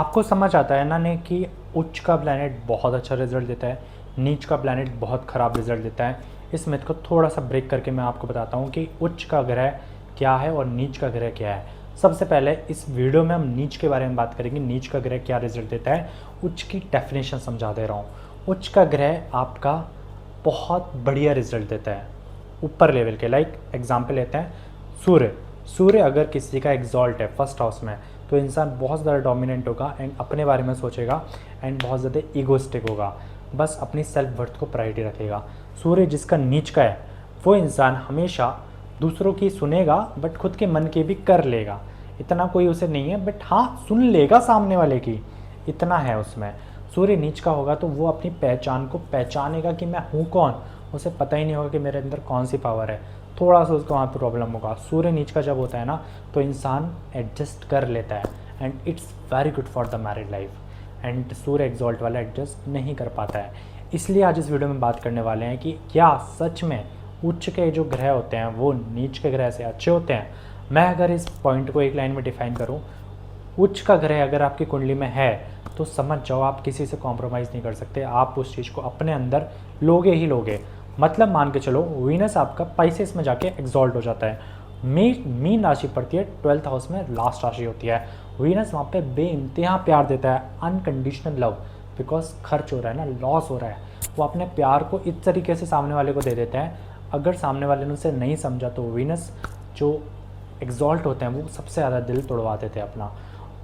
आपको समझ आता है ना ने कि उच्च का प्लैनेट बहुत अच्छा रिजल्ट देता है, नीच का प्लैनेट बहुत ख़राब रिजल्ट देता है। इस मिथ को थोड़ा सा ब्रेक करके मैं आपको बताता हूँ कि उच्च का ग्रह क्या है और नीच का ग्रह क्या है। सबसे पहले इस वीडियो में हम नीच के बारे में बात करेंगे, नीच का ग्रह क्या रिजल्ट देता है। उच्च की डेफिनेशन समझा दे रहा हूँ। उच्च का ग्रह आपका बहुत बढ़िया रिजल्ट देता है ऊपर लेवल के। लाइक एग्जाम्पल लेते हैं सूर्य। सूर्य अगर किसी का एग्जॉल्ट है फर्स्ट हाउस में, तो इंसान बहुत ज़्यादा डोमिनेंट होगा एंड अपने बारे में सोचेगा एंड बहुत ज़्यादा ईगोइस्टिक होगा, बस अपनी सेल्फ वर्थ को प्रायोरिटी रखेगा। सूर्य जिसका नीच का है, वो इंसान हमेशा दूसरों की सुनेगा बट खुद के मन की भी कर लेगा। इतना कोई उसे नहीं है, बट हाँ सुन लेगा सामने वाले की, इतना है उसमें। सूर्य नीच का होगा तो वो अपनी पहचान को पहचानेगा कि मैं हूँ कौन। उसे पता ही नहीं होगा कि मेरे अंदर कौन सी पावर है, थोड़ा सा उसको वहाँ पर प्रॉब्लम होगा। सूर्य नीच का जब होता है ना, तो इंसान एडजस्ट कर लेता है and it's very good for the married life. And Surya exalt वाला एडजस्ट नहीं कर पाता है। इसलिए आज इस वीडियो में बात करने वाले हैं कि क्या सच में उच्च के जो ग्रह होते हैं वो नीच के ग्रह से अच्छे होते हैं। मैं अगर इस पॉइंट को एक लाइन में डिफाइन करूँ, उच्च का ग्रह अगर आपकी कुंडली में है तो समझ जाओ आप किसी से कॉम्प्रोमाइज़ नहीं कर सकते, आप उस चीज़ को अपने अंदर लोगे ही लोगे। मतलब मान के चलो वीनस आपका पाइसेस में जाके एग्जॉल्ट हो जाता है। मीन राशि पड़ती है 12th हाउस में, लास्ट राशि होती है। वीनस वहाँ पे बेइंतहा प्यार देता है, अनकंडीशनल लव। बिकॉज खर्च हो रहा है ना, लॉस हो रहा है, वो अपने प्यार को इस तरीके से सामने वाले को दे देता है। अगर सामने वाले ने उसे नहीं समझा तो वीनस जो एग्जॉल्ट होते हैं वो सबसे ज़्यादा दिल तोड़वा देते हैं अपना।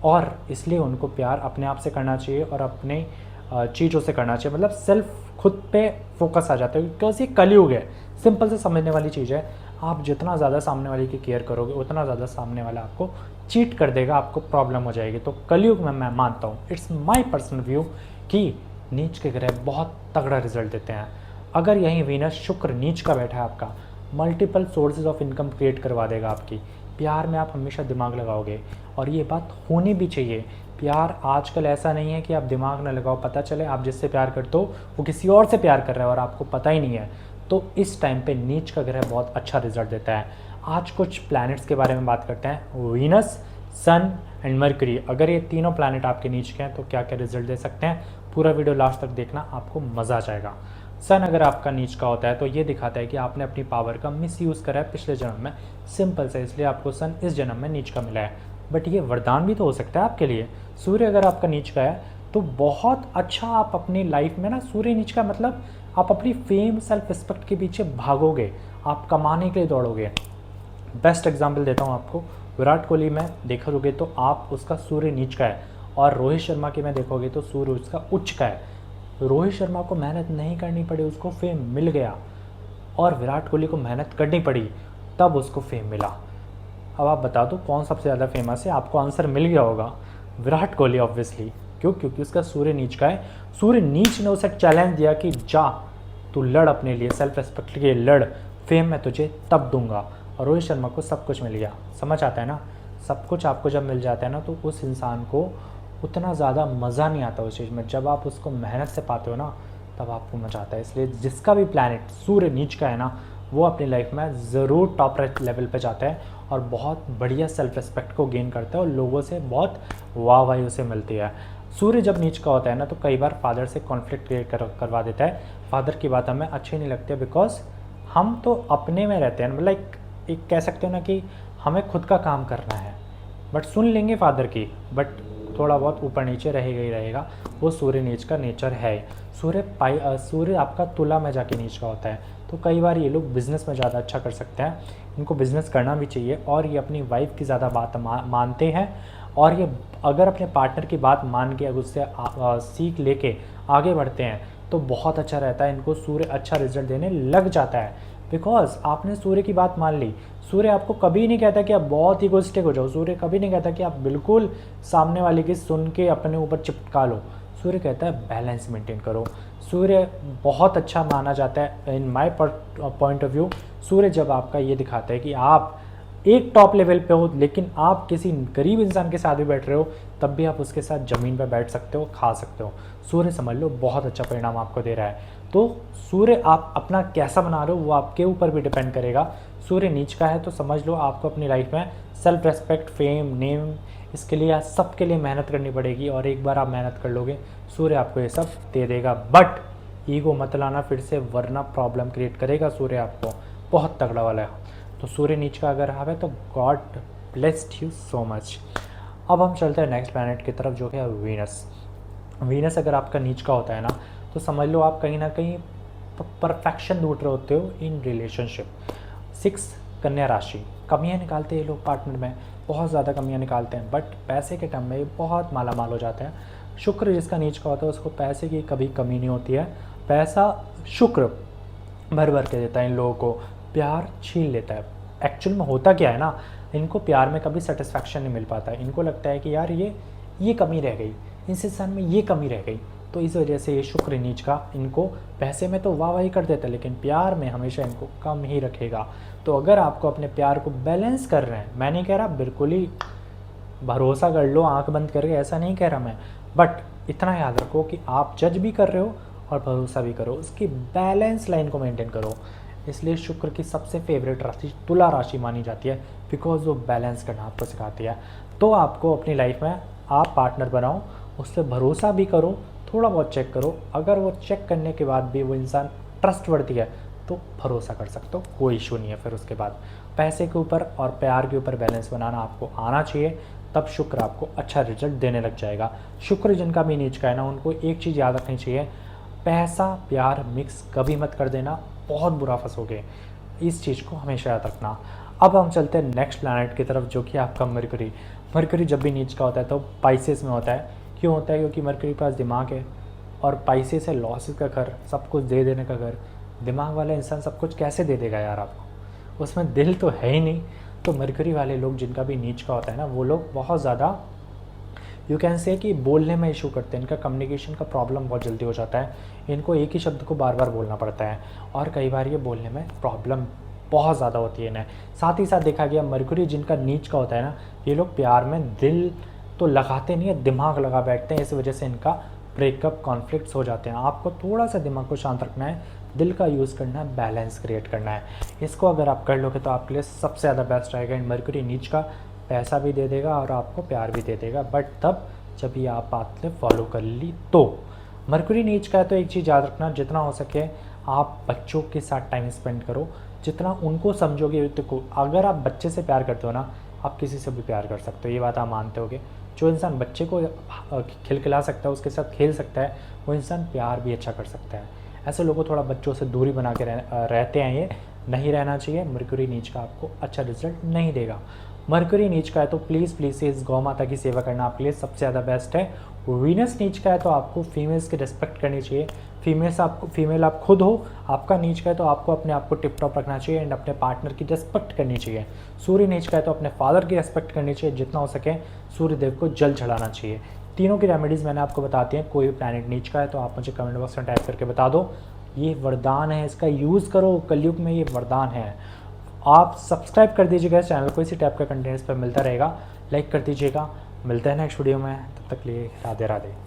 और इसलिए उनको प्यार अपने आप से करना चाहिए और अपने चीज़ों से करना चाहिए। मतलब सेल्फ खुद पे फोकस आ जाता है, बिकॉज ये कलयुग है। सिंपल से समझने वाली चीज़ है। आप जितना ज़्यादा सामने वाले की केयर करोगे उतना ज़्यादा सामने वाला आपको चीट कर देगा, आपको प्रॉब्लम हो जाएगी। तो कलयुग में मैं मानता हूँ, इट्स माई पर्सनल व्यू, कि नीच के ग्रह बहुत तगड़ा रिजल्ट देते हैं। अगर यहीं वीनस शुक्र नीच का बैठा है आपका, multiple sources of income create करवा देगा आपकी। प्यार में आप हमेशा दिमाग लगाओगे और ये बात होनी भी चाहिए। प्यार आजकल ऐसा नहीं है कि आप दिमाग ना लगाओ, पता चले आप जिससे प्यार करते हो वो किसी और से प्यार कर रहा है और आपको पता ही नहीं है। तो इस टाइम पे नीच का ग्रह बहुत अच्छा रिजल्ट देता है। आज कुछ प्लैनेट्स के बारे में बात करते हैं। वीनस, सन एंड मरकरी, अगर ये तीनों प्लैनेट आपके नीच के हैं तो क्या क्या रिजल्ट दे सकते हैं। पूरा वीडियो लास्ट तक देखना, आपको मज़ा आ जाएगा। सन अगर आपका नीच का होता है तो ये दिखाता है कि आपने अपनी पावर का मिसयूज़ करा है पिछले जन्म में। सिंपल से, इसलिए आपको सन इस जन्म में नीच का मिला है। बट ये वरदान भी तो हो सकता है आपके लिए। सूर्य अगर आपका नीच का है तो बहुत अच्छा आप अपनी लाइफ में ना, सूर्य नीच का मतलब आप अपनी फेम सेल्फ रिस्पेक्ट के पीछे भागोगे, आप कमाने के लिए दौड़ोगे। बेस्ट एग्जाम्पल देता हूँ आपको, विराट कोहली में देखोगे तो आप उसका सूर्य नीच का है, और रोहित शर्मा के में देखोगे तो सूर्य उसका उच्च का है। रोहित शर्मा को मेहनत नहीं करनी पड़ी, उसको फेम मिल गया, और विराट कोहली को मेहनत करनी पड़ी तब उसको फेम मिला। अब आप बता दो कौन सबसे ज़्यादा फेमस है, आपको आंसर मिल गया होगा, विराट कोहली ऑब्वियसली। क्यों? क्योंकि उसका सूर्य नीच का है। सूर्य नीच ने उसे चैलेंज दिया कि जा तू लड़ अपने लिए, सेल्फ रिस्पेक्ट के लिए लड़, फेम मैं तुझे तब दूंगा। और रोहित शर्मा को सब कुछ मिल गया। समझ आता है ना, सब कुछ आपको जब मिल जाता है ना तो उस इंसान को उतना ज़्यादा मज़ा नहीं आता उस चीज़ में। जब आप उसको मेहनत से पाते हो ना तब आपको मज़ा आता है। इसलिए जिसका भी प्लैनेट सूर्य नीच का है ना, वो अपनी लाइफ में ज़रूर टॉप लेवल पे जाता है और बहुत बढ़िया सेल्फ रिस्पेक्ट को गेन करता है और लोगों से बहुत वाहवाही उसे मिलती है। सूर्य जब नीच का होता है ना तो कई बार फादर से कॉन्फ्लिक्ट क्रिएट करवा देता है। फादर की बात हमें अच्छी नहीं लगती है, बिकॉज हम तो अपने में रहते हैं। लाइक एक कह सकते हो ना कि हमें खुद का काम करना है, बट सुन लेंगे फादर की, बट थोड़ा बहुत ऊपर नीचे रहेगा ही रहेगा। वो सूर्य नीच का नेचर है। सूर्य आपका तुला में जाके नीच का होता है, तो कई बार ये लोग बिज़नेस में ज़्यादा अच्छा कर सकते हैं। इनको बिज़नेस करना भी चाहिए और ये अपनी वाइफ की ज़्यादा बात मानते हैं। और ये अगर अपने पार्टनर की बात मान के अगर उससे सीख लेके आगे बढ़ते हैं तो बहुत अच्छा रहता है। इनको सूर्य अच्छा रिजल्ट देने लग जाता है, बिकॉज आपने सूर्य की बात मान ली। सूर्य आपको कभी नहीं कहता कि आप बहुत इगोइस्टिक हो जाओ, सूर्य कभी नहीं कहता कि आप बिल्कुल सामने वाले की सुन के अपने ऊपर चिपका लो। सूर्य कहता है बैलेंस मेंटेन करो। सूर्य बहुत अच्छा माना जाता है in my point of view. सूर्य जब आपका ये दिखाता है कि आप एक टॉप लेवल पे हो लेकिन आप किसी गरीब इंसान के साथ भी बैठ रहे हो, तब भी आप उसके साथ ज़मीन पर बैठ सकते हो, खा सकते हो। सूर्य समझ लो बहुत अच्छा परिणाम आपको दे रहा है। तो सूर्य आप अपना कैसा बना रहे हो वो आपके ऊपर भी डिपेंड करेगा। सूर्य नीच का है तो समझ लो आपको अपनी लाइफ में सेल्फ रेस्पेक्ट, फेम, नेम, इसके लिए सबके लिए मेहनत करनी पड़ेगी, और एक बार आप मेहनत कर लोगे सूर्य आपको ये सब दे देगा। बट ईगो मत लाना फिर से, वरना प्रॉब्लम क्रिएट करेगा सूर्य आपको, बहुत तगड़ा वाला है। तो सूर्य नीच का अगर है तो God blessed you so much. अब हम चलते हैं नेक्स्ट प्लैनेट की तरफ जो है वीनस। वीनस अगर आपका नीच का होता है ना तो समझ लो आप कहीं ना कहीं परफेक्शन ढूंढ रहे होते हो इन रिलेशनशिप। 6 कन्या राशि, कमियां निकालते हैं ये लोग पार्टनर में, बहुत ज़्यादा कमियां निकालते हैं, बट पैसे के टर्म में ये बहुत माला माल हो जाते हैं। शुक्र जिसका नीच का होता है उसको पैसे की कभी कमी नहीं होती है, पैसा शुक्र भर भर के देता है इन लोगों को, प्यार छीन लेता है। एक्चुअल में होता क्या है ना, इनको प्यार में कभी सेटिस्फैक्शन नहीं मिल पाता है, इनको लगता है कि यार ये कमी रह गई, इस इंसान में ये कमी रह गई। तो इस वजह से ये शुक्र नीच का इनको पैसे में तो वाह वाही कर देता है, लेकिन प्यार में हमेशा इनको कम ही रखेगा। तो अगर आपको अपने प्यार को बैलेंस कर रहे हैं, मैं नहीं कह रहा बिल्कुल ही भरोसा कर लो आंख बंद करके, ऐसा नहीं कह रहा मैं, बट इतना याद रखो कि आप जज भी कर रहे हो और भरोसा भी करो, उसकी बैलेंस लाइन को मेंटेन करो। इसलिए शुक्र की सबसे फेवरेट राशि तुला राशि मानी जाती है, बिकॉज वो बैलेंस करना आपको सिखाती है। तो आपको अपनी लाइफ में आप पार्टनर बनाओ, उससे भरोसा भी करो, थोड़ा बहुत चेक करो, अगर वो चेक करने के बाद भी वो इंसान ट्रस्टवर्दी है तो भरोसा कर सकते हो, कोई इशू नहीं है। फिर उसके बाद पैसे के ऊपर और प्यार के ऊपर बैलेंस बनाना आपको आना चाहिए, तब शुक्र आपको अच्छा रिजल्ट देने लग जाएगा। शुक्र जिनका भी नीच का है ना, उनको एक चीज़ याद रखनी चाहिए, पैसा प्यार मिक्स कभी मत कर देना, बहुत बुरा फंसोगे, इस चीज़ को हमेशा याद रखना। अब हम चलते हैं नेक्स्ट प्लैनेट की तरफ जो कि आपका मरकरी। मरकरी जब भी नीच का होता है तो पाइसेस में होता है। क्यों होता है? क्योंकि मरकरी के पास दिमाग है, और पाइसेस है लॉसेस का घर, सब कुछ दे देने का घर। दिमाग वाला इंसान सब कुछ कैसे दे देगा यार आपको, उसमें दिल तो है ही नहीं। तो मरकरी वाले लोग जिनका भी नीच का होता है ना, वो लोग बहुत ज़्यादा यू कैन से कि बोलने में इशू करते हैं, इनका कम्युनिकेशन का प्रॉब्लम बहुत जल्दी हो जाता है, इनको एक ही शब्द को बार बार बोलना पड़ता है, और कई बार ये बोलने में प्रॉब्लम बहुत ज़्यादा होती है इन्हें। साथ ही साथ देखा गया मरकरी जिनका नीच का होता है ना, ये लोग प्यार में दिल तो लगाते नहीं है, दिमाग लगा बैठते हैं, इस वजह से इनका ब्रेकअप कॉन्फ्लिक्ट्स हो जाते हैं। आपको थोड़ा सा दिमाग को शांत रखना है, दिल का यूज़ करना है, बैलेंस क्रिएट करना है। इसको अगर आप कर लोगे तो आपके लिए सबसे ज़्यादा बेस्ट रहेगा। इन मरकरी नीच का पैसा भी दे देगा और आपको प्यार भी दे देगा, बट तब जब ये आप बातें फॉलो कर ली तो। मरकरी नीच का है तो एक चीज़ याद रखना, जितना हो सके आप बच्चों के साथ टाइम स्पेंड करो, जितना उनको समझोगे। तो अगर आप बच्चे से प्यार करते हो ना, आप किसी से भी प्यार कर सकते हो, ये बात आप मानते होगे। जो इंसान बच्चे को खिलखिला सकता है, उसके साथ खेल सकता है, वो इंसान प्यार भी अच्छा कर सकता है। ऐसे लोगों थोड़ा बच्चों से दूरी बना के रहते हैं, ये नहीं रहना चाहिए। मरकरी नीच का आपको अच्छा रिजल्ट नहीं देगा। मरकरी नीच का है तो प्लीज़ प्लीज़ इस गौ माता की सेवा करना आपके लिए सबसे ज़्यादा बेस्ट है। वीनस नीच का है तो आपको फीमेल्स की रिस्पेक्ट करनी चाहिए, फीमेल आप खुद हो। आपका नीच का है तो आपको अपने आप को टिप टॉप रखना चाहिए एंड अपने पार्टनर की रिस्पेक्ट करनी चाहिए। सूर्य नीच का है तो अपने फादर की रिस्पेक्ट करनी चाहिए, जितना हो सके सूर्य देव को जल चढ़ाना चाहिए। तीनों की रेमेडीज़ मैंने आपको बताती हैं। कोई भी प्लैनेट नीच का है तो आप मुझे कमेंट बॉक्स में टाइप करके बता दो, ये वरदान है, इसका यूज़ करो, कलयुग में ये वरदान है। आप सब्सक्राइब कर दीजिएगा इस चैनल को, इसी टाइप का कंटेंट इस पर मिलता रहेगा, लाइक कर दीजिएगा। मिलते हैं नेक्स्ट वीडियो में, तब तक लिए राधे राधे।